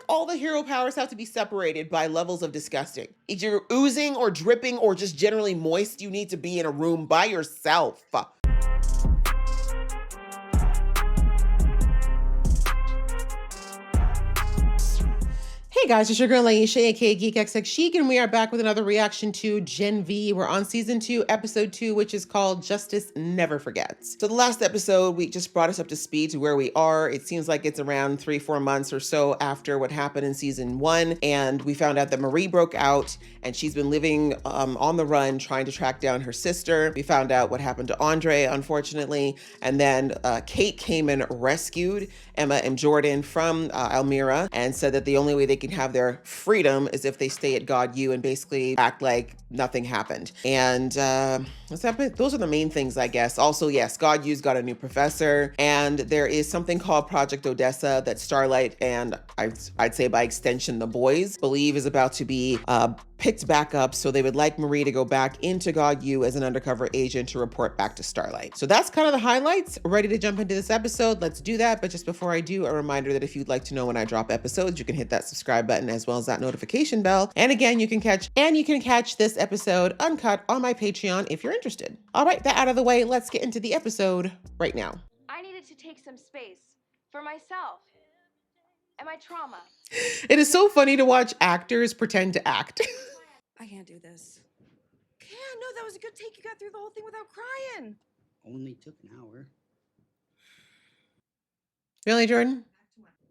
like all the hero powers have to be separated by levels of disgusting. If you're oozing or dripping or just generally moist, you need to be in a room by yourself. Hey guys, it's your girl Aisha, aka GeekXX Chic, and we are back with another reaction to GenV. We're on season 2, episode 2, which is called Justice Never Forgets. So the last episode, we just brought us up to speed to where we are. It seems like it's around 3-4 months or so after what happened in season 1, and we found out that Marie broke out, and she's been living on the run, trying to track down her sister. We found out what happened to Andre, unfortunately, and then Kate came and rescued Emma and Jordan from Elmira and said that the only way they can have their freedom is if they stay at God U and basically act like nothing happened. And what's happened? Those are the main things, I guess. Also, yes, God U's got a new professor, and there is something called Project Odessa that Starlight and I'd say by extension the boys believe is about to be picked back up. So they would like Marie to go back into God U as an undercover agent to report back to Starlight. So that's kind of the highlights. Ready to jump into this episode? Let's do that. But just before I do, a reminder that if you'd like to know when I drop episodes, you can hit that subscribe button as well as that notification bell. And again, you can catch this episode uncut on my Patreon if you're interested. All right, that out of the way, let's get into the episode right now. I needed to take some space for myself and my trauma. It is so funny to watch actors pretend to act. I can't do this. Yeah, no, that was a good take. You got through the whole thing without crying. Only took an hour. Really, Jordan?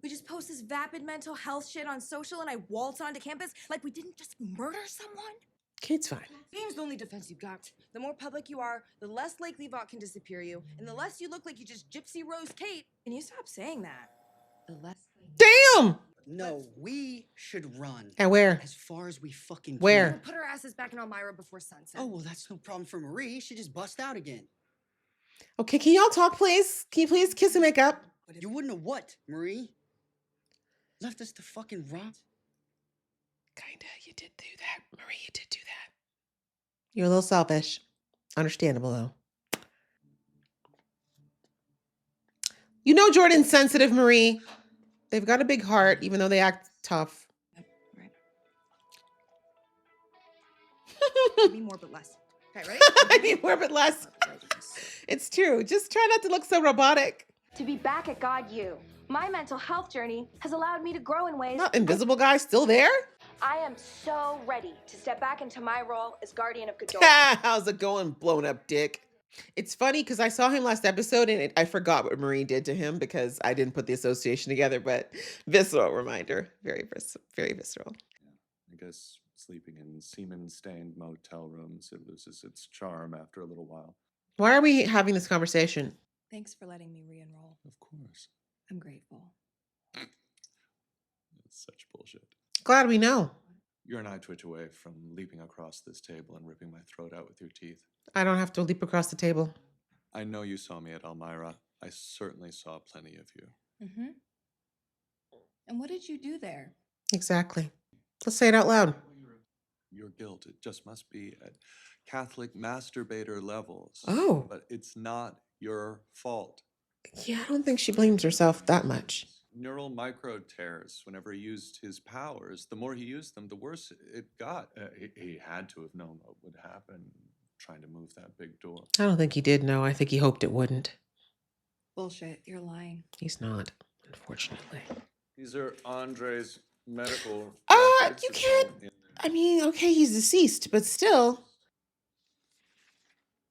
We just post this vapid mental health shit on social and I waltz onto campus like we didn't just murder someone? Kate's fine. Game's the only defense you got. The more public you are, the less likely Vought can disappear you, and the less you look like you just gypsy rose Kate. Can you stop saying that? The less... Damn! No, we should run. And where? As far as we fucking can. Where? We'll put our asses back in Elmira before sunset. Oh, well, that's no problem for Marie. She just bust out again. Okay, can y'all talk, please? Can you please kiss and make up? You wouldn't have what, Marie? Left us to fucking rot? Kinda, you did do that. Marie, you did do that. You're a little selfish. Understandable, though. You know Jordan's sensitive, Marie. They've got a big heart, even though they act tough. Right. I mean more, but less. Okay, ready? I mean more, but less. It's true. Just try not to look so robotic. To be back at God U, my mental health journey has allowed me to grow in ways. Not Invisible Guy still there? I am so ready to step back into my role as guardian of Godot. How's it going, blown up dick? It's funny because I saw him last episode and I forgot what Marie did to him because I didn't put the association together, but visceral reminder. Very visceral. Yeah, I guess sleeping in semen-stained motel rooms, it loses its charm after a little while. Why are we having this conversation? Thanks for letting me re-enroll. Of course. I'm grateful. It's such bullshit. Glad we know. You're an eye twitch away from leaping across this table and ripping my throat out with your teeth. I don't have to leap across the table. I know you saw me at Elmira. I certainly saw plenty of you. Mm-hmm. And what did you do there? Exactly. Let's say it out loud. Your guilt, it just must be at Catholic masturbator levels. Oh. But it's not your fault. Yeah, I don't think she blames herself that much. Neural micro tears. Whenever he used his powers, the more he used them, the worse it got. He had to have known what would happen trying to move that big door. I don't think he did know. I think he hoped it wouldn't. Bullshit, you're lying. He's not, unfortunately. These are Andre's medical. You can't. I mean, okay, he's deceased, but still.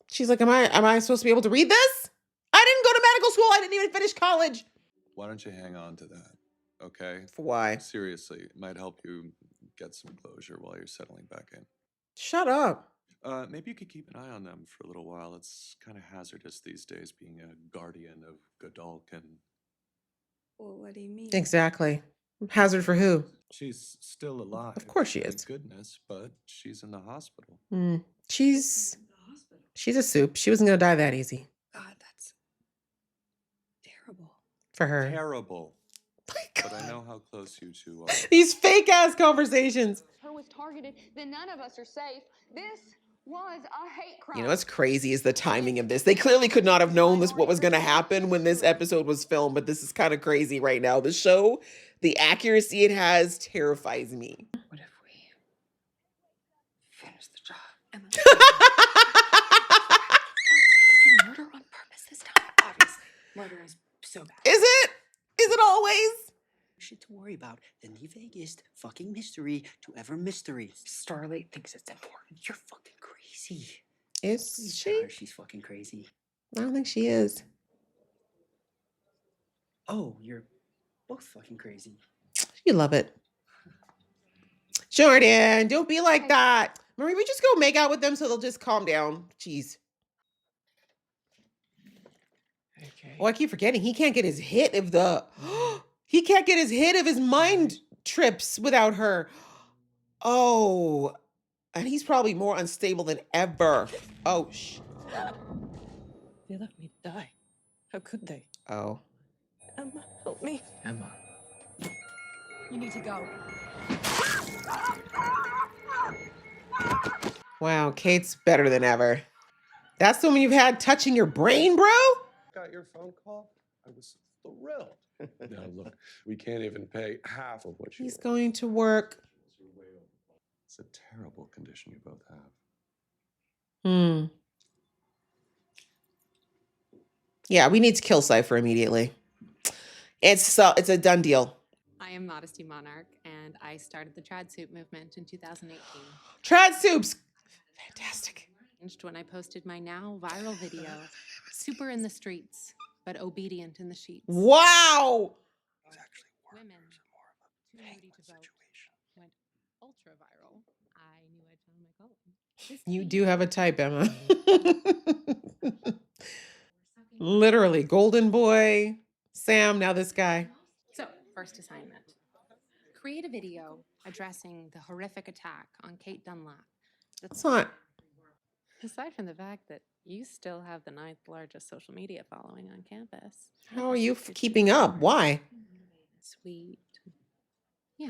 She's like, am I supposed to be able to read this? I didn't go to medical school. I didn't even finish college. Why don't you hang on to that, okay? Why? Seriously, it might help you get some closure while you're settling back in. Shut up. Maybe you could keep an eye on them for a little while. It's kind of hazardous these days being a guardian of Godolk and... Well, what do you mean? Exactly. Hazard for who? She's still alive. Of course she is. Thank goodness, but she's in the hospital. She's a soup. She wasn't going to die that easy. God, that's terrible. For her. Terrible. My But I God. know how close you two are. These fake ass conversations. Her was targeted, then none of us are safe. This was a hate crime. You know, what's crazy is the timing of this. They clearly could not have known this what was going to happen when this episode was filmed, but this is kind of crazy right now. The show, the accuracy it has terrifies me. What if we finish the job? Emma, You murder on purpose this time. obviously, murder is so bad. Is it? Is it always? Shit to worry about than the vaguest fucking mystery to ever mysteries. Starlight thinks it's important. You're fucking crazy. Is Please she? tell her she's fucking crazy. I don't think she is. Oh, you're both fucking crazy. You love it. Jordan, don't be like that. Marie, we just go make out with them so they'll just calm down. Jeez. Okay. Oh, I keep forgetting. He can't get his hit of the... He can't get his hit of his mind trips without her. Oh. And he's probably more unstable than ever. Oh, They left me to die. How could they? Oh. Emma, help me. Emma. You need to go. Wow, Kate's better than ever. That's the one you've had touching your brain, bro? Got your phone call? I was thrilled. Now look, we can't even pay half of what you He's want. going to work. It's a terrible condition you both have. Hmm. Yeah, we need to kill Cypher immediately. It's a done deal. I am Modesty Monarch, and I started the trad suit movement in 2018. Trad soups. Fantastic. When I posted my now viral video, super in the streets, but obedient in the sheets. Wow. It's actually Women, more of too a moody to painless vote, situation. went ultra viral. I knew I'd found my calling. This You tea do have a type, Emma. Literally, Golden Boy, Sam, now this guy. So, first assignment. Create a video addressing the horrific attack on Kate Dunlap. That's not. Aside from the fact that you still have the 9th largest social media following on campus. How are you keeping up? Why? Sweet. Yeah,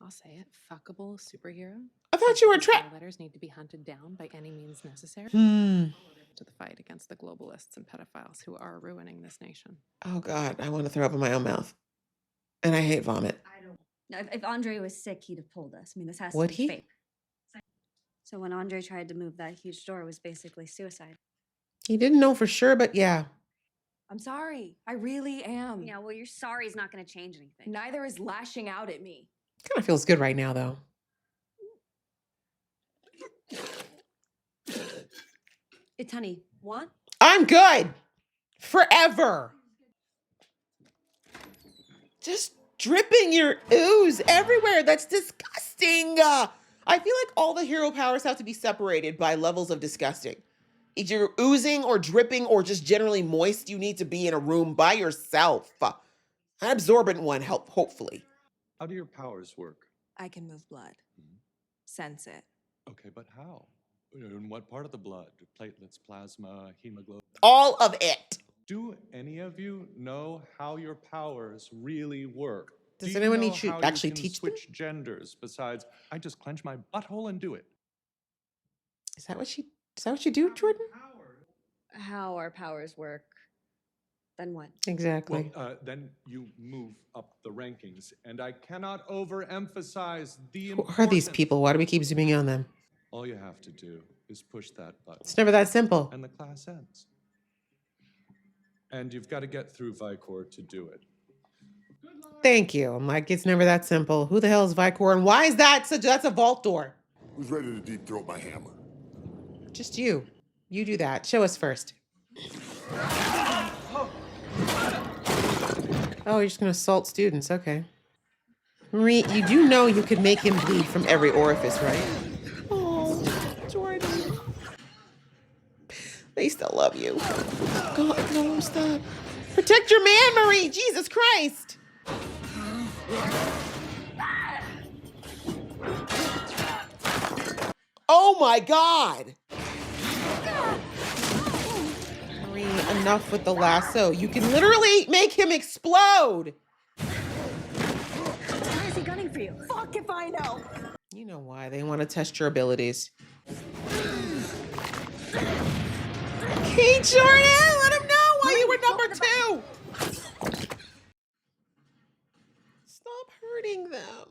I'll say it. Fuckable superhero. I thought you were Letters need to be hunted down by any means necessary. To the fight against the globalists and pedophiles who are ruining this nation. Oh God, I want to throw up in my own mouth, and I hate vomit. Now, if Andre was sick, he'd have pulled us. I mean, this has Would to be he? fake. So when Andre tried to move that huge door, it was basically suicide. He didn't know for sure, but yeah. I'm sorry. I really am. Yeah, well, your sorry is not going to change anything. Neither is lashing out at me. Kind of feels good right now, though. It's honey. Want? I'm good. Forever. Just dripping your ooze everywhere. That's disgusting. I feel like all the hero powers have to be separated by levels of disgusting. If you're oozing or dripping or just generally moist, you need to be in a room by yourself. An absorbent one, hopefully. How do your powers work? I can move blood. Sense it. Okay, but how? In what part of the blood? Platelets, plasma, hemoglobin? All of it. Do any of you know how your powers really work? Does Do you anyone know need to how actually you can teach them? switch genders besides I just clench my butthole and do it? Is that what you do, Jordan? How our powers work. Then what? Exactly. Well, then you move up the rankings, and I cannot overemphasize the Who are these importance. people? Why do we keep zooming in on them? All you have to do is push that button, It's never that simple. and the class ends. And you've got to get through Vicor to do it. Thank you. I'm like, it's never that simple. Who the hell is Vicor, and why is that that's a vault door? Who's ready to deep throat my hammer? Just you. You do that. Show us first. Oh, you're just gonna assault students. Okay. Marie, you do know you could make him bleed from every orifice, right? Oh, Jordan. They still love you. God, no, stop. Protect your man, Marie. Jesus Christ. Oh my God. Marie, enough with the lasso. You can literally make him explode. Why is he gunning for you? Fuck if I know. You know why. They want to test your abilities. Hey, Jordan, let him know why you were number 2. Stop hurting them.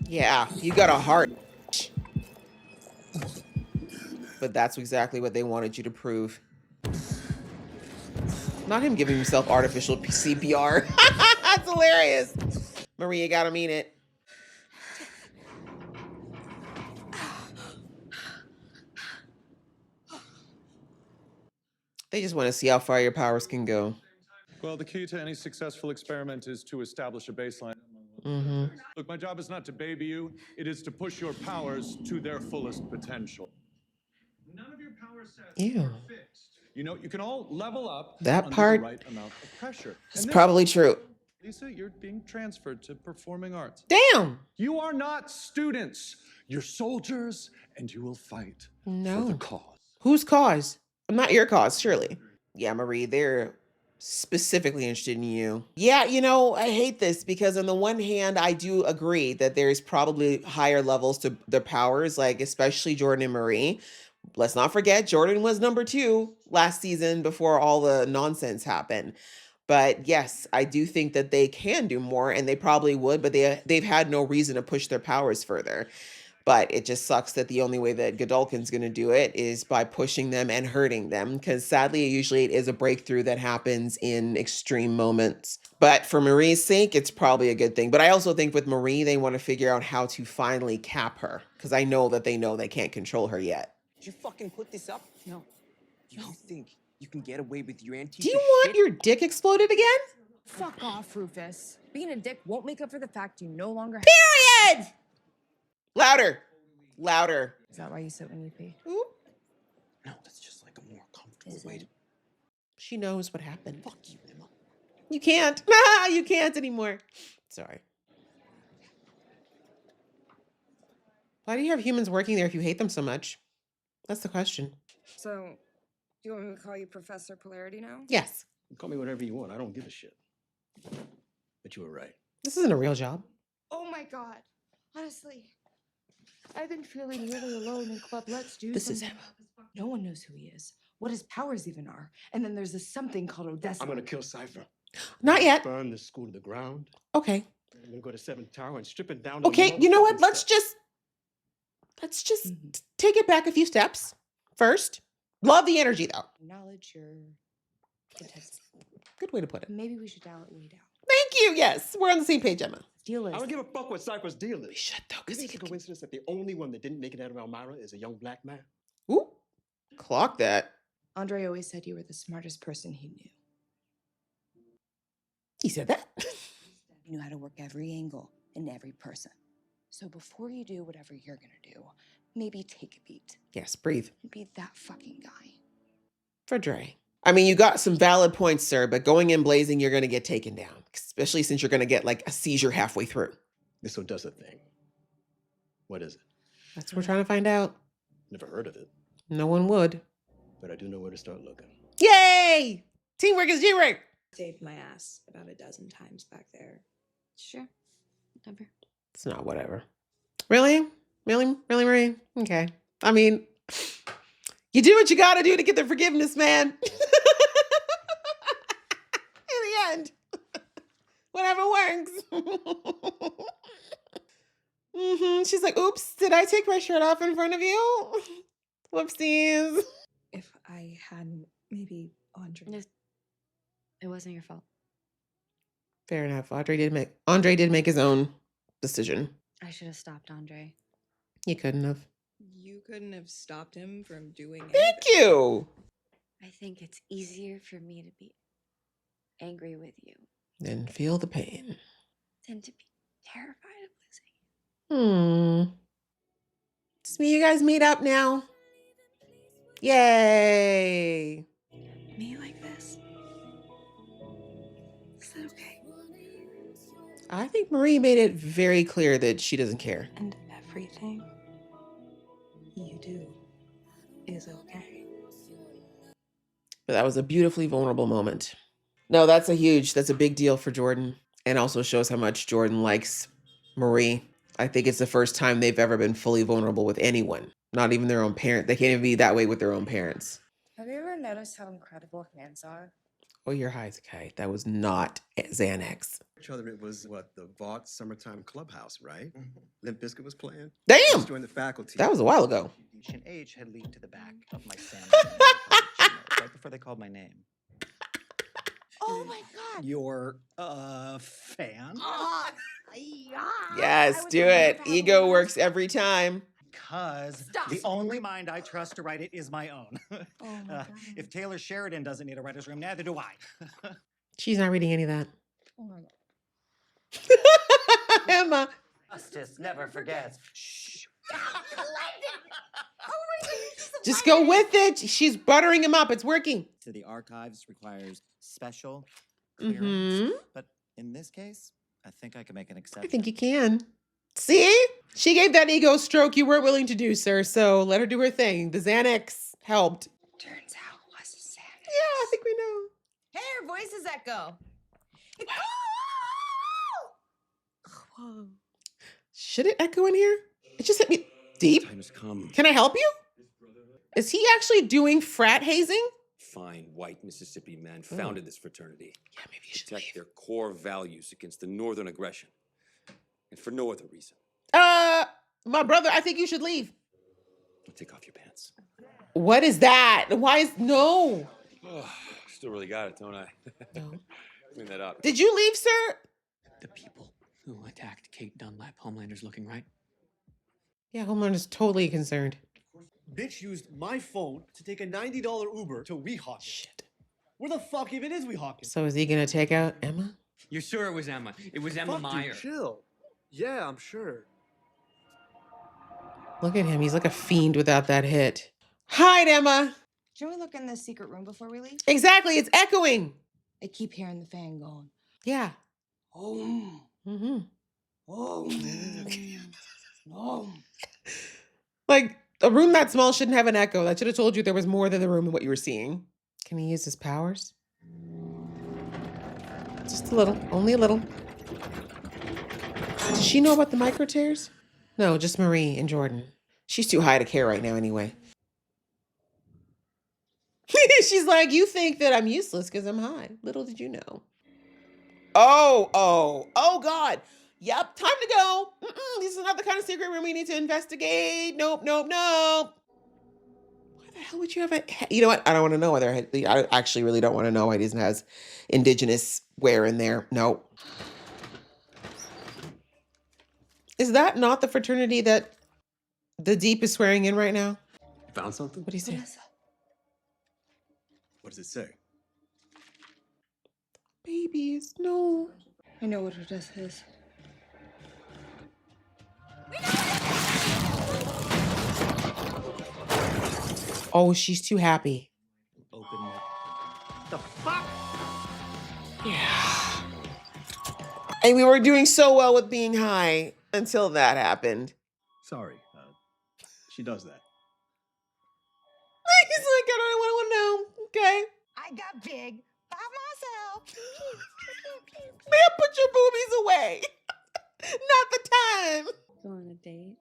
Yeah, you got a heart. But that's exactly what they wanted you to prove. Not him giving himself artificial CPR. That's hilarious. Maria, gotta mean it. They just want to see how far your powers can go. Well, the key to any successful experiment is to establish a baseline. Mm-hmm. Look, my job is not to baby you. It is to push your powers to their fullest potential. None of your power sets Ew. are fixed. You know, you can all level up That under part the right amount of pressure. is probably true. Lisa, you're being transferred to performing arts. Damn. You are not students. You're soldiers, and you will fight No. for the cause. Whose cause? I'm not your cause, surely. Yeah, Marie, they're specifically interested in you. Yeah, you know, I hate this because on the one hand, I do agree that there's probably higher levels to their powers, like especially Jordan and Marie. Let's not forget, Jordan was number 2 last season before all the nonsense happened. But yes, I do think that they can do more, and they probably would, but they've had no reason to push their powers further. But it just sucks that the only way that Godolkin's going to do it is by pushing them and hurting them, because sadly, usually it is a breakthrough that happens in extreme moments. But for Marie's sake, it's probably a good thing. But I also think with Marie, they want to figure out how to finally cap her, because I know that they can't control her yet. Did you fucking put this up? No. You think you can get away with your antique? Do you want your dick exploded again? Fuck off, Rufus. Being a dick won't make up for the fact you no longer have. Period! Louder. Louder. Is that why you sit when you pee? Ooh. No, that's just like a more comfortable way to. She knows what happened. Fuck you, Emma. You can't. Nah, you can't anymore. Sorry. Why do you have humans working there if you hate them so much? That's the question. So, do you want me to call you Professor Polarity now? Yes. Call me whatever you want. I don't give a shit. But you were right. This isn't a real job. Oh my god. Honestly, I've been feeling really alone in Club Let's Do This is something. No one knows who he is, what his powers even are. And then there's this something called Odessa. I'm gonna kill Cypher. Not yet. Burn this school to the ground. Okay. I'm gonna go to 7th Tower and strip it down. to Okay, you know what? motherfucking Let's stuff. just take it back a few steps first. Love the energy though. Acknowledge your intensity. Good way to put it. Maybe we should dial it way down. Thank you. Yes, we're on the same page, Emma. Deal is. I don't give a fuck what Cypher's deal is. We should though, Is because it a coincidence that the only one that didn't make it out of Elmira is a young black man? Ooh, clock that. Andre always said you were the smartest person he knew. He said that. You know how to work every angle and every person. So before you do whatever you're gonna do, maybe take a beat. Yes, breathe. Be that fucking guy. For Dre. I mean, you got some valid points, sir, but going in blazing, you're going to get taken down, especially since you're going to get like a seizure halfway through. This one does a thing. What is it? That's what we're trying to find out. Never heard of it, No one would. but I do know where to start looking. Yay! Teamwork is teamwork. Saved my ass about a dozen times back there. Sure. Whatever. It's not whatever. Really? Really, Marie? Okay. I mean, you do what you got to do to get the forgiveness, man. In the end, whatever works. She's like, oops, did I take my shirt off in front of you? Whoopsies. If I hadn't, maybe Andre. It wasn't your fault. Fair enough. Andre did make his own decision. I should have stopped Andre. He couldn't have. You couldn't have stopped him from doing it. Thank you. I think it's easier for me to be angry with you Then feel the pain. than to be terrified of losing you. Just me, you guys meet up now. Yay. Me like this? Is that okay? I think Marie made it very clear that she doesn't care. And everything you do is okay. But that was a beautifully vulnerable moment. No, that's a big deal for Jordan. And also shows how much Jordan likes Marie. I think it's the first time they've ever been fully vulnerable with anyone, not even their own parent. They can't even be that way with their own parents. Have you ever noticed how incredible hands are? Oh, you're high as a kite. That was not Xanax. Each other, it was what, the Vought Summertime Clubhouse, right? Limp Bizkit was playing. Damn! Just joined the faculty. That was a while ago. Age had leaked to the back of my Sam right before they called my name. Oh my god! You're a fan? Yes, do it. Ego works every time. Because Stop. the only mind I trust to write it is my own. Oh my god. If Taylor Sheridan doesn't need a writer's room, neither do I. She's not reading any of that. Oh my god. Emma. Justice never forgets. Shh. Just go with it. She's buttering him up. It's working. To the archives requires special Mm-hmm. clearance. But in this case, I think I can make an I exception. think you can. See? She gave that ego stroke you weren't willing to do, sir. So let her do her thing. The Xanax helped. Turns out it was a Xanax. Yeah, I think we know. Hey, her voices echo. Whoa. Should it echo in here? It just hit me deep. Time has come. Can I help you? Is he actually doing frat hazing? Fine white Mississippi men founded this fraternity. Yeah, maybe you should Protect leave. their core values against the northern aggression. And for no other reason. My brother, I think you should leave. Take off your pants. What is that? Why is no? Oh, still really got it, don't I? No. Clean that up. Did you leave, sir? The people who attacked Kate Dunlap, Homelander's looking right. Yeah, Homeland is totally concerned. Bitch used my phone to take a $90 Uber to Weehawken. Shit. Where the fuck even is Weehawken? So is he gonna take out Emma? You're sure it was Emma? It was Emma Fuck Meyer. you, chill. Yeah, I'm sure. Look at him. He's like a fiend without that hit. Hide, Emma. Should we look in the secret room before we leave? Exactly. It's echoing. I keep hearing the fan going. Yeah. Oh. Mm-hmm. Oh. Oh. Like, a room that small shouldn't have an echo. That should have told you there was more than the room in what you were seeing. Can he use his powers? Just a little. Only a little. Does she know about the micro tears? No, just Marie and Jordan. She's too high to care right now anyway. She's like, you think that I'm useless because I'm high. Little did you know. Oh, God. Yep, time to go. This is not the kind of secret room we need to investigate. Nope. Why the hell would you have a... You know what? I don't want to know whether... I actually really don't want to know why he doesn't have indigenous wear in there. No. Is that not the fraternity that the Deep is swearing in right now? Found something? What do you say? What does it say? Babies, no. I know what this is. Oh, she's too happy. Open the fuck? Yeah. And we were doing so well with being high until that happened. Sorry. She does that. He's like, I don't want to know. Okay. I got big by myself. Man, put your boobies away. Not the time. Go on a date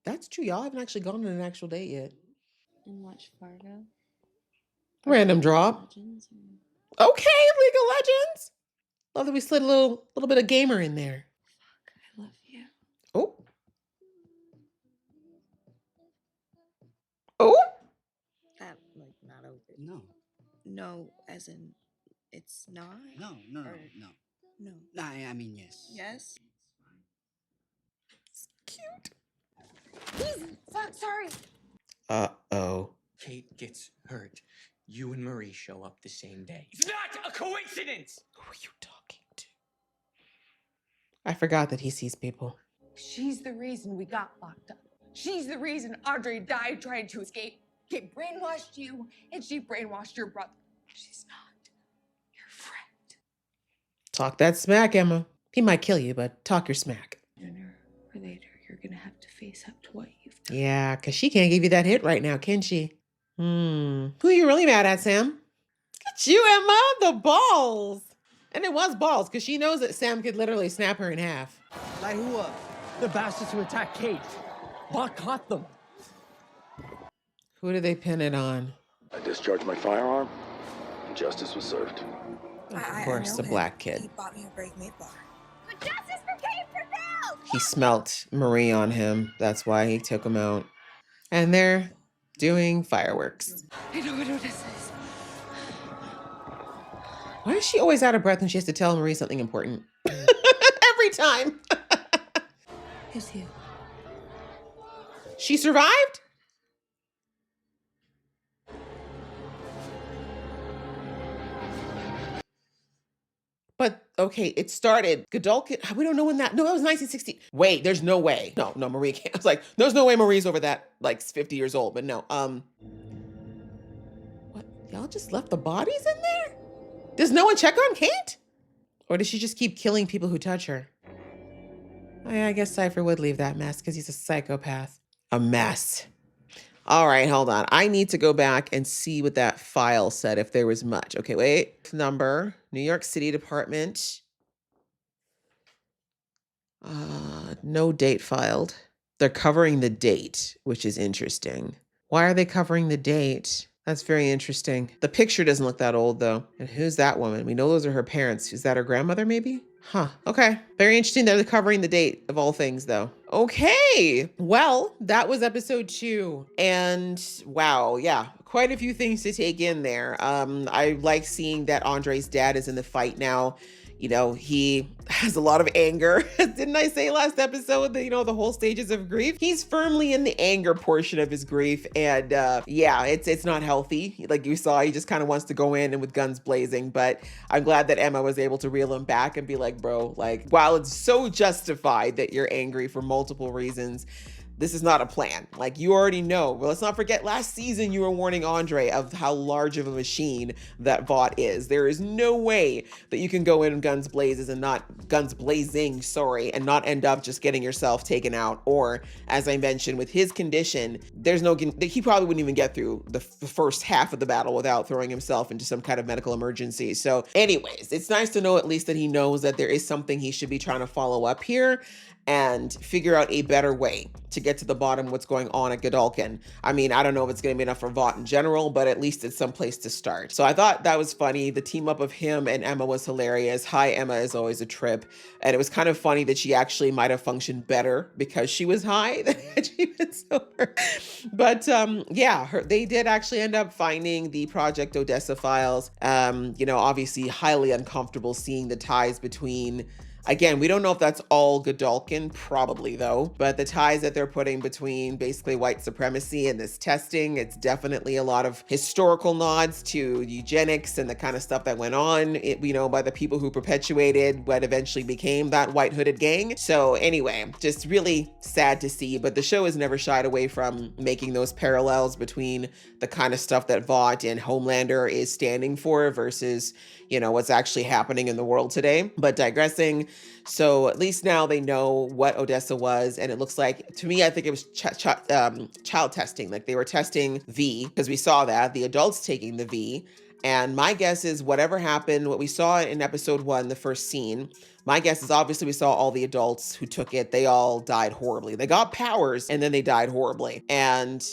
That's true. Y'all haven't actually gone on an actual date yet. and watch Fargo. Random drop. Legends Okay, League of Legends. Love that we slid a little bit of gamer in there. Fuck, I love you. Oh. Oh. That, like, not over. No. No, as in, it's not? No. No. Nah, I mean, yes. Yes? Cute. Please, fuck, sorry. Uh-oh. Kate gets hurt. You and Marie show up the same day. It's not a coincidence! Who are you talking to? I forgot that he sees people. She's the reason we got locked up. She's the reason Audrey died trying to escape. Kate brainwashed you, and she brainwashed your brother. She's not your friend. Talk that smack, Emma. He might kill you, but talk your smack. Sooner or later, you're gonna have to face up to what you've done. Yeah, because she can't give you that hit right now, can she? Who are you really mad at, Sam? Look at you, Emma. The balls. And it was balls, because she knows that Sam could literally snap her in half. Light who up? The bastards who attacked Kate. Bot caught them. Who do they pin it on? I discharged my firearm, and justice was served. Of course, the black kid. He bought me a Brave Maid bar. But justice for Kate prevailed! He smelt Marie on him. That's why he took him out. And they're doing fireworks. I know what Odessa is. Why is she always out of breath when she has to tell Marie something important? Every time. Who's you? She survived? But okay, it started. Godolkin, we don't know when that. No, that was 1960. Wait, there's no way. No, Marie can't. I was like, there's no way Marie's over that, like 50 years old. But no. What? Y'all just left the bodies in there? Does no one check on Kate? Or does she just keep killing people who touch her? Oh, yeah, I guess Cypher would leave that mess because he's a psychopath. A mess. All right, hold on. I need to go back and see what that file said, if there was much. Okay, wait. Number, New York City Department. No date filed. They're covering the date, which is interesting. Why are they covering the date? That's very interesting. The picture doesn't look that old, though. And who's that woman? We know those are her parents. Is that her grandmother, maybe? Huh. Okay. Very interesting that they're covering the date of all things, though. Okay. Well, that was episode 2. And wow, yeah, quite a few things to take in there. I like seeing that Andre's dad is in the fight now. You know, he has a lot of anger. Didn't I say last episode that, the whole stages of grief? He's firmly in the anger portion of his grief. And yeah, it's not healthy. Like you saw, he just kind of wants to go in and with guns blazing. But I'm glad that Emma was able to reel him back and be like, bro, like, while it's so justified that you're angry for multiple reasons, this is not a plan. Like, you already know. Well, let's not forget last season you were warning Andre of how large of a machine that Vought is. There is no way that you can go in guns blazing, and not end up just getting yourself taken out. Or, as I mentioned, with his condition, he probably wouldn't even get through the first half of the battle without throwing himself into some kind of medical emergency. So anyways, it's nice to know at least that he knows that there is something he should be trying to follow up here and figure out a better way to get to the bottom of what's going on at Godolkin. I mean, I don't know if it's going to be enough for Vought in general, but at least it's some place to start. So I thought that was funny. The team up of him and Emma was hilarious. Hi, Emma is always a trip. And it was kind of funny that she actually might have functioned better because she was high than had she been sober. But yeah, they did actually end up finding the Project Odessa files. Obviously highly uncomfortable seeing the ties between. Again, we don't know if that's all Godolkin, probably though, but the ties that they're putting between basically white supremacy and this testing, it's definitely a lot of historical nods to eugenics and the kind of stuff that went on, by the people who perpetuated what eventually became that white hooded gang. So anyway, just really sad to see, but the show has never shied away from making those parallels between the kind of stuff that Vought and Homelander is standing for versus, what's actually happening in the world today. But digressing, so at least now they know what Odessa was, and it looks like, to me, I think it was child testing. Like they were testing V, because we saw that, the adults taking the V. And my guess is whatever happened, what we saw in episode 1, the first scene, my guess is obviously we saw all the adults who took it, they all died horribly. They got powers and then they died horribly. And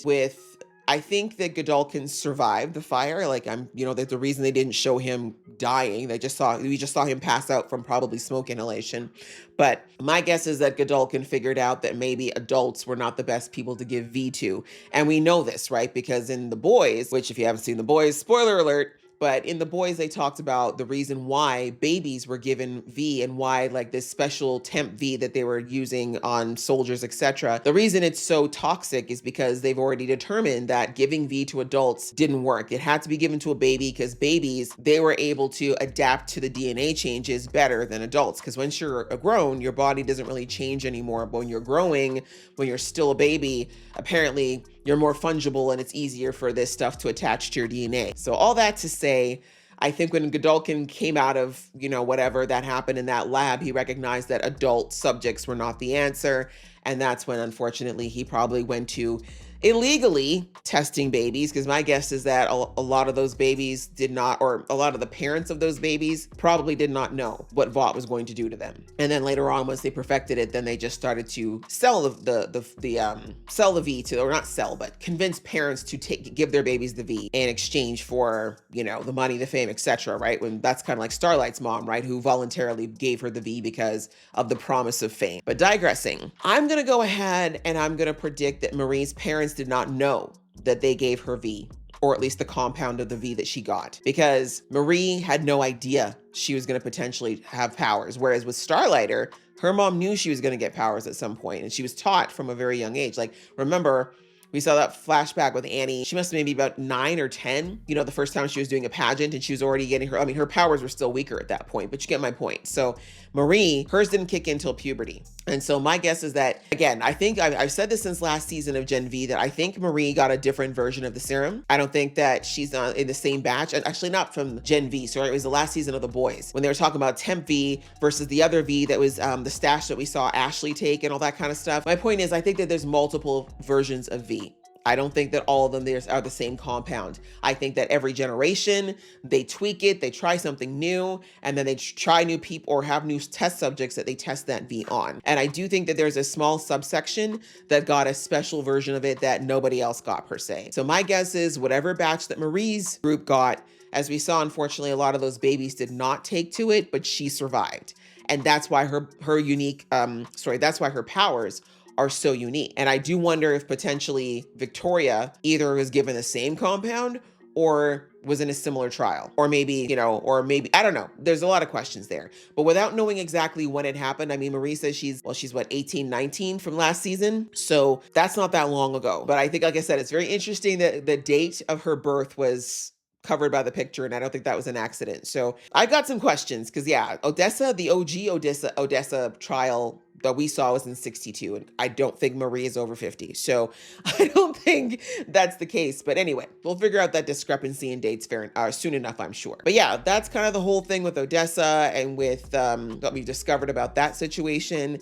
I think that Godolkin survived the fire. Like that the reason they didn't show him dying, we just saw him pass out from probably smoke inhalation. But my guess is that Godolkin figured out that maybe adults were not the best people to give V to. And we know this, right? Because in The Boys, which if you haven't seen The Boys, spoiler alert, but in The Boys, they talked about the reason why babies were given V and why like this special temp V that they were using on soldiers, etc. The reason it's so toxic is because they've already determined that giving V to adults didn't work. It had to be given to a baby because babies, they were able to adapt to the DNA changes better than adults. Because once you're grown, your body doesn't really change anymore. But when you're growing, when you're still a baby, apparently you're more fungible and it's easier for this stuff to attach to your DNA. So all that to say, I think when Godolkin came out of, whatever that happened in that lab, he recognized that adult subjects were not the answer. And that's when, unfortunately, he probably went to illegally testing babies, because my guess is that a lot of those babies did not, or a lot of the parents of those babies probably did not know what Vought was going to do to them. And then later on, once they perfected it, then they just started to sell sell the V to, or not sell, but convince parents to give their babies the V in exchange for, you know, the money, the fame, etc. Right? When that's kind of like Starlight's mom, right? Who voluntarily gave her the V because of the promise of fame. But digressing, I'm gonna go ahead and I'm gonna predict that Marie's parents did not know that they gave her V, or at least the compound of the V that she got, because Marie had no idea she was going to potentially have powers. Whereas with Starlighter, her mom knew she was going to get powers at some point, and she was taught from a very young age. Like, remember, we saw that flashback with Annie. She must have maybe about 9 or 10, you know, the first time she was doing a pageant, and she was already getting her, I mean, her powers were still weaker at that point, but you get my point. So Marie, hers didn't kick in until puberty. And so my guess is that, again, I think I've said this since last season of Gen V, that I think Marie got a different version of the serum. I don't think that she's in the same batch, and actually not from Gen V. So it was the last season of The Boys, when they were talking about Temp V versus the other V that was the stash that we saw Ashley take and all that kind of stuff. My point is, I think that there's multiple versions of V. I don't think that all of them are the same compound. I think that every generation, they tweak it, they try something new, and then they try new people or have new test subjects that they test that V on. And I do think that there's a small subsection that got a special version of it that nobody else got per se. So my guess is whatever batch that Marie's group got, as we saw, unfortunately, a lot of those babies did not take to it, but she survived. And that's why her that's why her powers are so unique. And I do wonder if potentially Victoria either was given the same compound or was in a similar trial, or maybe, I don't know. There's a lot of questions there, but without knowing exactly when it happened, I mean, Marie says she's what, 18, 19 from last season. So that's not that long ago. But I think, like I said, it's very interesting that the date of her birth was covered by the picture, and I don't think that was an accident. So I've got some questions, because yeah, Odessa, the OG Odessa trial that we saw was in 62, and I don't think Marie is over 50. So I don't think that's the case. But anyway, we'll figure out that discrepancy in dates soon enough, I'm sure. But yeah, that's kind of the whole thing with Odessa and with what we've discovered about that situation.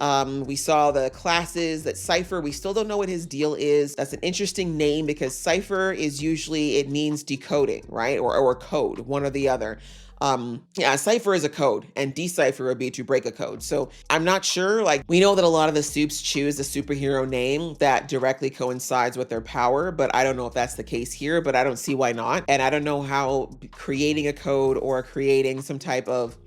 We saw the classes that Cypher, we still don't know what his deal is. That's an interesting name, because Cypher is usually, it means decoding, right? Or code, one or the other. Cypher is a code, and decipher would be to break a code. So I'm not sure, like, we know that a lot of the supes choose a superhero name that directly coincides with their power, but I don't know if that's the case here, but I don't see why not. And I don't know how creating a code or creating some type of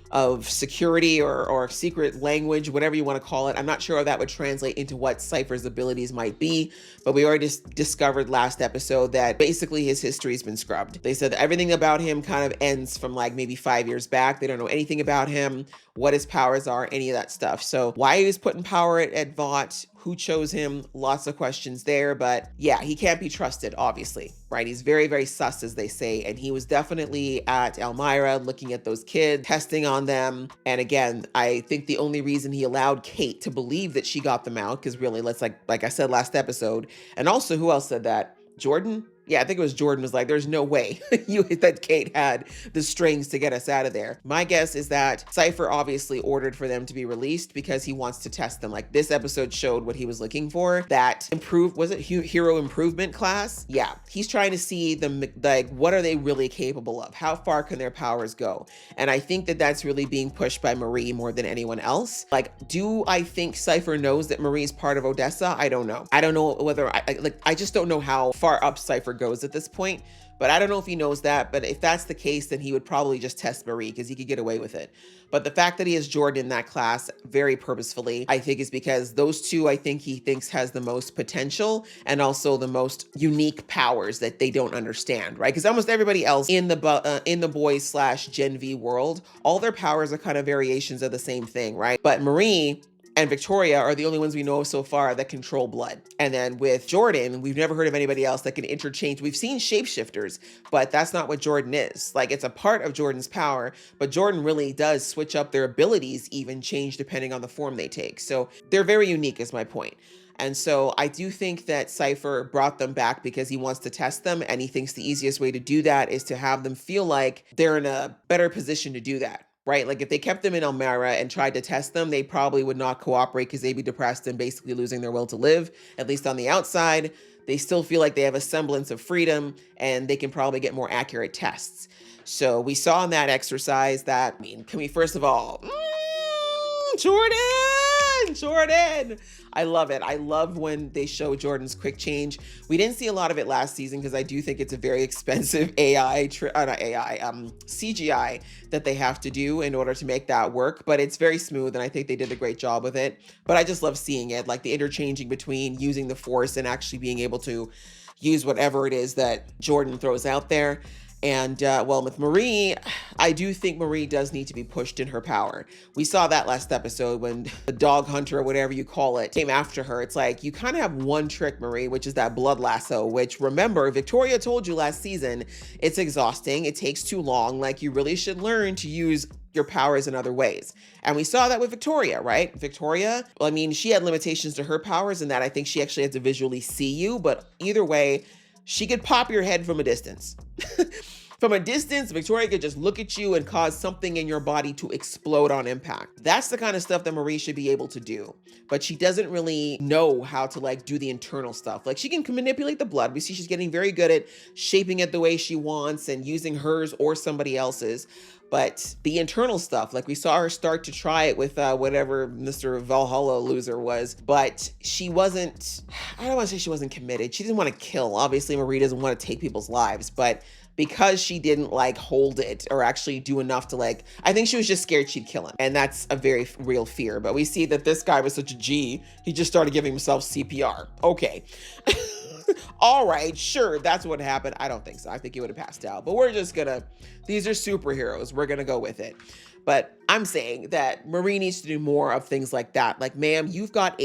security or secret language, whatever you want to call it, I'm not sure how that would translate into what Cypher's abilities might be, but we already discovered last episode that basically his history has been scrubbed. They said that everything about him kind of ends from like maybe 5 years back. They don't know anything about him, what his powers are, any of that stuff. So why he was put in power at Vought, who chose him, lots of questions there, but yeah, he can't be trusted, obviously, right? He's very, very sus, as they say, and he was definitely at Elmira looking at those kids, testing on them. And again, I think the only reason he allowed Kate to believe that she got them out, because really, let's like I said last episode, and also who else said that? Jordan? Yeah, I think it was Jordan was like, there's no way that Kate had the strings to get us out of there. My guess is that Cypher obviously ordered for them to be released because he wants to test them. Like, this episode showed what he was looking for. That hero improvement class? Yeah, he's trying to see them, like, what are they really capable of? How far can their powers go? And I think that that's really being pushed by Marie more than anyone else. Like, do I think Cypher knows that Marie's part of Odessa? I don't know. I don't know whether, I just don't know how far up Cypher goes at this point, but I don't know if he knows that. But if that's the case, then he would probably just test Marie, because he could get away with it. But the fact that he has Jordan in that class very purposefully, I think, is because those two, I think he thinks has the most potential and also the most unique powers that they don't understand, right? Because almost everybody else in the boys / Gen V world, all their powers are kind of variations of the same thing, right? But Marie and Victoria are the only ones we know of so far that control blood. And then with Jordan, we've never heard of anybody else that can interchange. We've seen shapeshifters, but that's not what Jordan is. Like, it's a part of Jordan's power, but Jordan really does switch up their abilities, even change depending on the form they take. So they're very unique, is my point. And so I do think that Cypher brought them back because he wants to test them, and he thinks the easiest way to do that is to have them feel like they're in a better position to do that, right? Like if they kept them in Elmira and tried to test them, they probably would not cooperate because they'd be depressed and basically losing their will to live, at least on the outside. They still feel like they have a semblance of freedom and they can probably get more accurate tests. So we saw in that exercise that, I mean, can we first of all, Jordan. I love it. I love when they show Jordan's quick change. We didn't see a lot of it last season because I do think it's a very expensive CGI that they have to do in order to make that work, but it's very smooth and I think they did a great job with it. But I just love seeing it, like the interchanging between using the Force and actually being able to use whatever it is that Jordan throws out there. And well, with Marie, I do think Marie does need to be pushed in her power. We saw that last episode when the dog hunter or whatever you call it came after her. It's like, you kind of have one trick, Marie, which is that blood lasso, which remember, Victoria told you last season, it's exhausting. It takes too long. Like you really should learn to use your powers in other ways. And we saw that with Victoria, right? Victoria, well, I mean, she had limitations to her powers in that I think she actually had to visually see you, but either way, she could pop your head from a distance. From a distance, Victoria could just look at you and cause something in your body to explode on impact. That's the kind of stuff that Marie should be able to do. But she doesn't really know how to like do the internal stuff. Like she can manipulate the blood. We see she's getting very good at shaping it the way she wants and using hers or somebody else's. But the internal stuff, like we saw her start to try it with whatever Mr. Valhalla loser was, but she wasn't, I don't want to say she wasn't committed. She didn't want to kill. Obviously, Marie doesn't want to take people's lives, but because she didn't like hold it or actually do enough to like, I think she was just scared she'd kill him. And that's a very real fear. But we see that this guy was such a G, he just started giving himself CPR. Okay. All right, sure, that's what happened. I don't think so. I think he would have passed out. But we're just gonna, these are superheroes. We're gonna go with it. But I'm saying that Marie needs to do more of things like that. Like, ma'am, you've got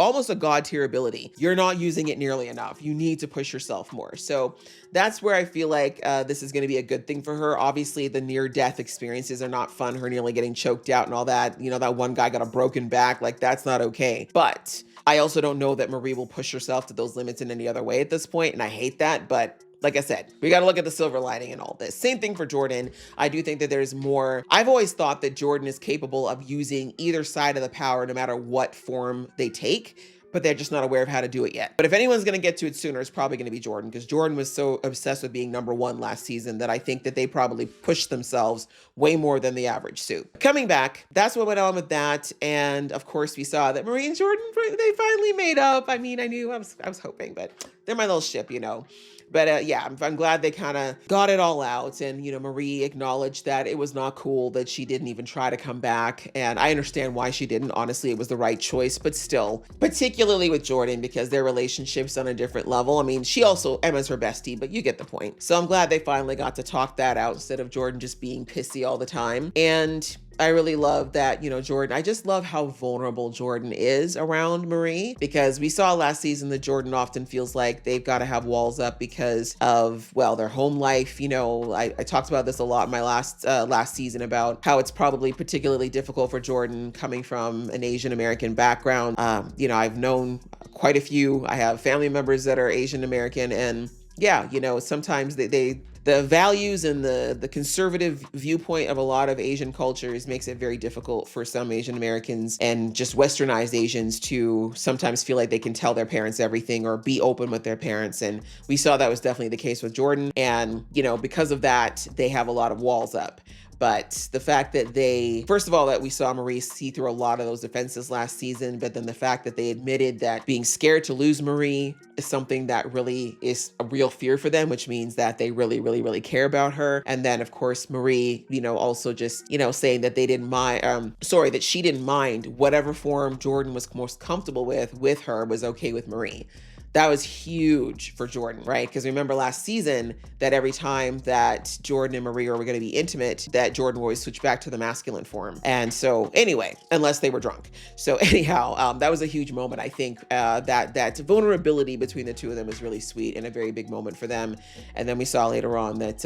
almost a god tier ability. You're not using it nearly enough. You need to push yourself more. So that's where I feel like this is going to be a good thing for her. Obviously, the near-death experiences are not fun. Her nearly getting choked out and all that. You know, that one guy got a broken back. Like, that's not okay. But I also don't know that Marie will push herself to those limits in any other way at this point, and I hate that. But like I said, we got to look at the silver lining in all this. Same thing for Jordan. I do think that there's more. I've always thought that Jordan is capable of using either side of the power no matter what form they take, but they're just not aware of how to do it yet. But if anyone's going to get to it sooner, it's probably going to be Jordan, because Jordan was so obsessed with being number one last season that I think that they probably pushed themselves way more than the average soup. Coming back, that's what went on with that. And of course, we saw that Marie and Jordan, they finally made up. I mean, I was hoping, but they're my little ship, you know. But yeah, I'm glad they kind of got it all out. And, you know, Marie acknowledged that it was not cool that she didn't even try to come back. And I understand why she didn't. Honestly, it was the right choice. But still, particularly with Jordan, because their relationship's on a different level. I mean, she also, Emma's her bestie, but you get the point. So I'm glad they finally got to talk that out instead of Jordan just being pissy all the time. And I really love that, you know, Jordan, I just love how vulnerable Jordan is around Marie, because we saw last season that Jordan often feels like they've got to have walls up because of, well, their home life. You know, I talked about this a lot in my last season about how it's probably particularly difficult for Jordan coming from an Asian American background. You know, I've known quite a few. I have family members that are Asian American, and yeah, you know, sometimes the values and the conservative viewpoint of a lot of Asian cultures makes it very difficult for some Asian Americans and just westernized Asians to sometimes feel like they can tell their parents everything or be open with their parents. And we saw that was definitely the case with Jordan. And, you know, because of that, they have a lot of walls up. But the fact that first of all, that we saw Marie see through a lot of those defenses last season, but then the fact that they admitted that being scared to lose Marie is something that really is a real fear for them, which means that they really, really, really care about her. And then of course, Marie, you know, also just, you know, saying that they didn't mind, that she didn't mind whatever form Jordan was most comfortable with her was okay with Marie. That was huge for Jordan, right? Because remember last season that every time that Jordan and Marie were going to be intimate, that Jordan would always switch back to the masculine form. And so anyway, unless they were drunk. So anyhow, that was a huge moment. I think that vulnerability between the two of them was really sweet and a very big moment for them. And then we saw later on that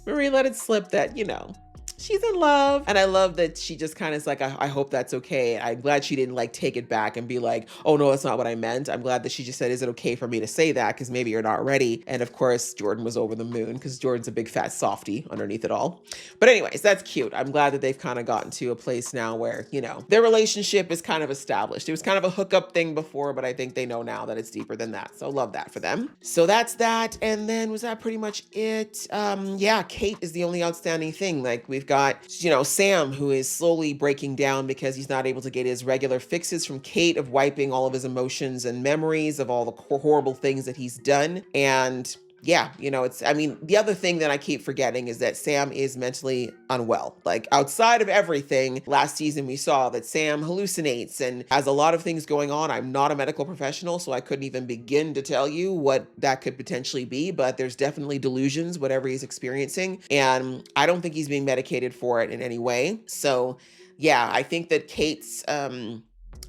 Marie let it slip that, you know, she's in love. And I love that she just kind of is like, I hope that's okay. I'm glad she didn't like take it back and be like, oh no, that's not what I meant. I'm glad that she just said, is it okay for me to say that? Because maybe you're not ready. And of course, Jordan was over the moon because Jordan's a big fat softie underneath it all. But anyways, that's cute. I'm glad that they've kind of gotten to a place now where, you know, their relationship is kind of established. It was kind of a hookup thing before, but I think they know now that it's deeper than that. So love that for them. So that's that. And then was that pretty much it? Yeah, Kate is the only outstanding thing. Like we've got, you know, Sam, who is slowly breaking down because he's not able to get his regular fixes from Kate of wiping all of his emotions and memories of all the horrible things that he's done. And yeah, you know, I mean, the other thing that I keep forgetting is that Sam is mentally unwell. Like outside of everything, last season we saw that Sam hallucinates and has a lot of things going on. I'm not a medical professional, so I couldn't even begin to tell you what that could potentially be, but there's definitely delusions, whatever he's experiencing. And I don't think he's being medicated for it in any way. So yeah, I think that Kate's,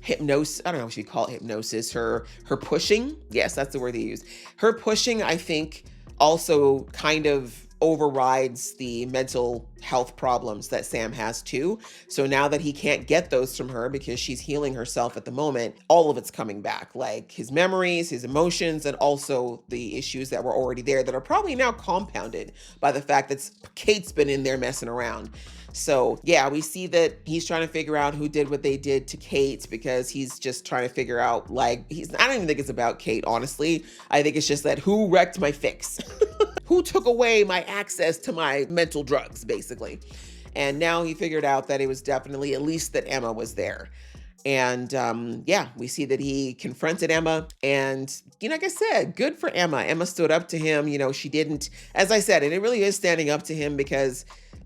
hypnosis, I don't know what you'd call it, hypnosis, her pushing. Yes, that's the word they use. Her pushing, I think, also kind of overrides the mental health problems that Sam has too. So now that he can't get those from her because she's healing herself at the moment, all of it's coming back, like his memories, his emotions, and also the issues that were already there that are probably now compounded by the fact that Kate's been in there messing around. So yeah, we see that he's trying to figure out who did what they did to Kate because he's just trying to figure out, like, I don't even think it's about Kate, honestly. I think it's just that who wrecked my fix? Who took away my access to my mental drugs, basically. And now he figured out that it was definitely at least that Emma was there. And yeah, we see that he confronted Emma and, you know, like I said, good for Emma. Emma stood up to him. You know, she didn't, as I said, and it really is standing up to him because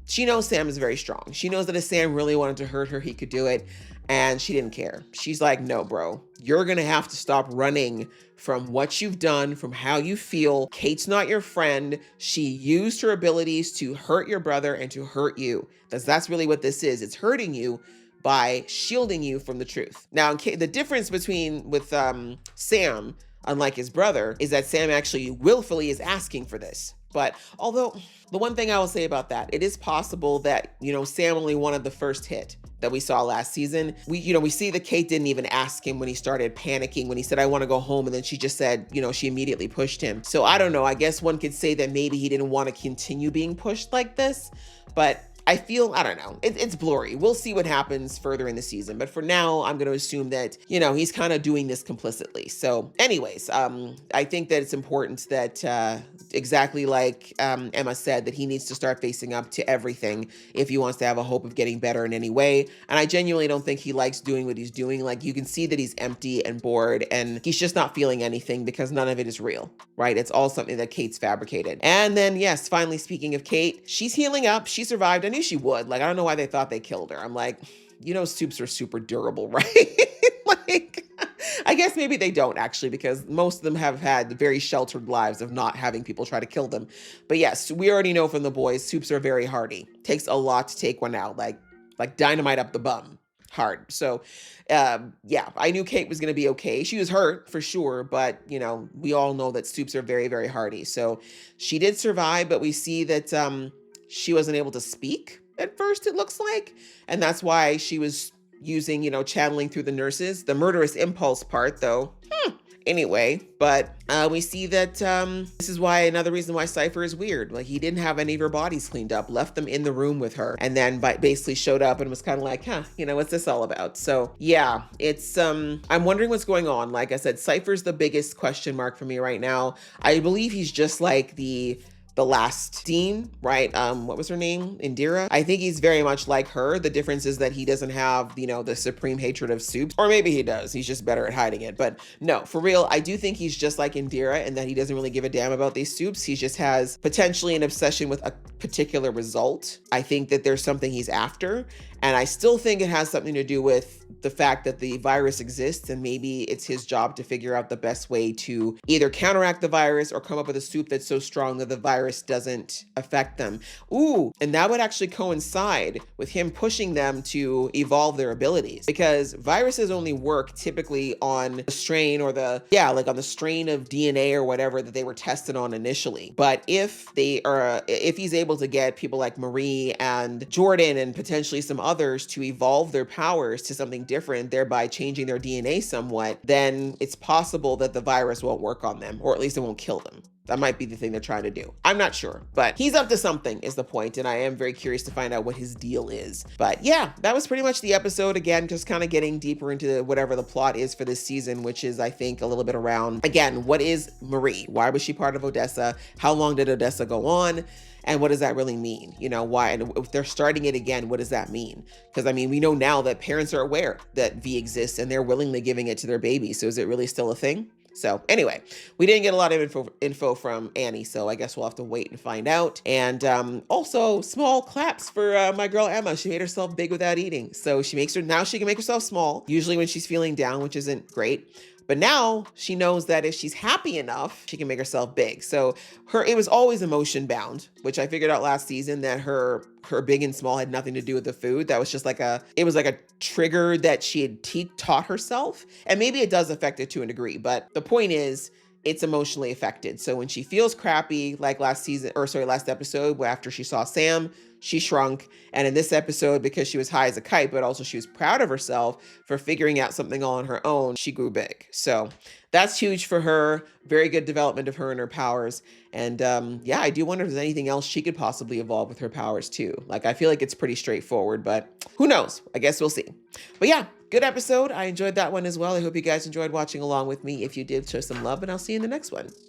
she knows Sam is very strong. She knows that if Sam really wanted to hurt her, he could do it. And she didn't care. She's like, no, bro, you're going to have to stop running from what you've done, from how you feel. Kate's not your friend. She used her abilities to hurt your brother and to hurt you. That's really what this is. It's hurting you by shielding you from the truth. Now, the difference with Sam, unlike his brother, is that Sam actually willfully is asking for this. But although the one thing I will say about that, it is possible that, you know, Sam only wanted the first hit that we saw last season. We see that Kate didn't even ask him when he started panicking, when he said, I want to go home. And then she just said, you know, she immediately pushed him. So I don't know. I guess one could say that maybe he didn't want to continue being pushed like this, but I don't know. It's blurry. We'll see what happens further in the season. But for now, I'm going to assume that, you know, he's kind of doing this complicitly. So anyways, I think that it's important that exactly like Emma said, that he needs to start facing up to everything if he wants to have a hope of getting better in any way. And I genuinely don't think he likes doing what he's doing. Like you can see that he's empty and bored and he's just not feeling anything because none of it is real, right? It's all something that Kate's fabricated. And then, yes, finally, speaking of Kate, she's healing up. She survived. I knew she would. Like, I don't know why they thought they killed her. I'm like, you know, soups are super durable, right? Like, I guess maybe they don't actually, because most of them have had very sheltered lives of not having people try to kill them. But yes, we already know from the boys, soups are very hardy. Takes a lot to take one out, like dynamite up the bum. Hard. So, yeah, I knew Kate was going to be okay. She was hurt for sure, but you know, we all know that soups are very, very hardy. So she did survive, but we see that she wasn't able to speak at first, it looks like. And that's why she was using, you know, channeling through the nurses. The murderous impulse part, though. Anyway, but we see that this is why another reason why Cypher is weird. Like he didn't have any of her bodies cleaned up, left them in the room with her, and then basically showed up and was kind of like, you know, what's this all about? So yeah, it's I'm wondering what's going on. Like I said, Cypher's the biggest question mark for me right now. I believe he's just like the last Dean, right? What was her name? Indira. I think he's very much like her. The difference is that he doesn't have, you know, the supreme hatred of soups, or maybe he does. He's just better at hiding it. But no, for real, I do think he's just like Indira in that he doesn't really give a damn about these soups. He just has potentially an obsession with a particular result. I think that there's something he's after. And I still think it has something to do with the fact that the virus exists, and maybe it's his job to figure out the best way to either counteract the virus or come up with a soup that's so strong that the virus doesn't affect them. Ooh, and that would actually coincide with him pushing them to evolve their abilities, because viruses only work typically on the strain or on the strain of DNA or whatever that they were tested on initially. But if he's able to get people like Marie and Jordan and potentially some others to evolve their powers to something different, thereby changing their DNA somewhat, then it's possible that the virus won't work on them, or at least it won't kill them. That might be the thing they're trying to do. I'm not sure, but he's up to something is the point, and I am very curious to find out what his deal is. But yeah, that was pretty much the episode. Again, just kind of getting deeper into whatever the plot is for this season, which is, I think, a little bit around, again, what is Marie? Why was she part of Odessa? How long did Odessa go on? And what does that really mean? You know, why? And if they're starting it again, what does that mean? Because I mean, we know now that parents are aware that V exists and they're willingly giving it to their baby. So is it really still a thing? So anyway, we didn't get a lot of info from Annie, so I guess we'll have to wait and find out. And also small claps for my girl Emma. She made herself big without eating. So now she can make herself small, usually when she's feeling down, which isn't great. But now she knows that if she's happy enough, she can make herself big. So it was always emotion bound, which I figured out last season that her big and small had nothing to do with the food. That was just like a trigger that she had taught herself. And maybe it does affect it to a degree, but the point is, it's emotionally affected. So when she feels crappy, like last episode, after she saw Sam, she shrunk. And in this episode, because she was high as a kite, but also she was proud of herself for figuring out something all on her own, she grew big. So that's huge for her. Very good development of her and her powers. And yeah, I do wonder if there's anything else she could possibly evolve with her powers too. Like, I feel like it's pretty straightforward, but who knows? I guess we'll see. But yeah, good episode. I enjoyed that one as well. I hope you guys enjoyed watching along with me. If you did, show some love, and I'll see you in the next one.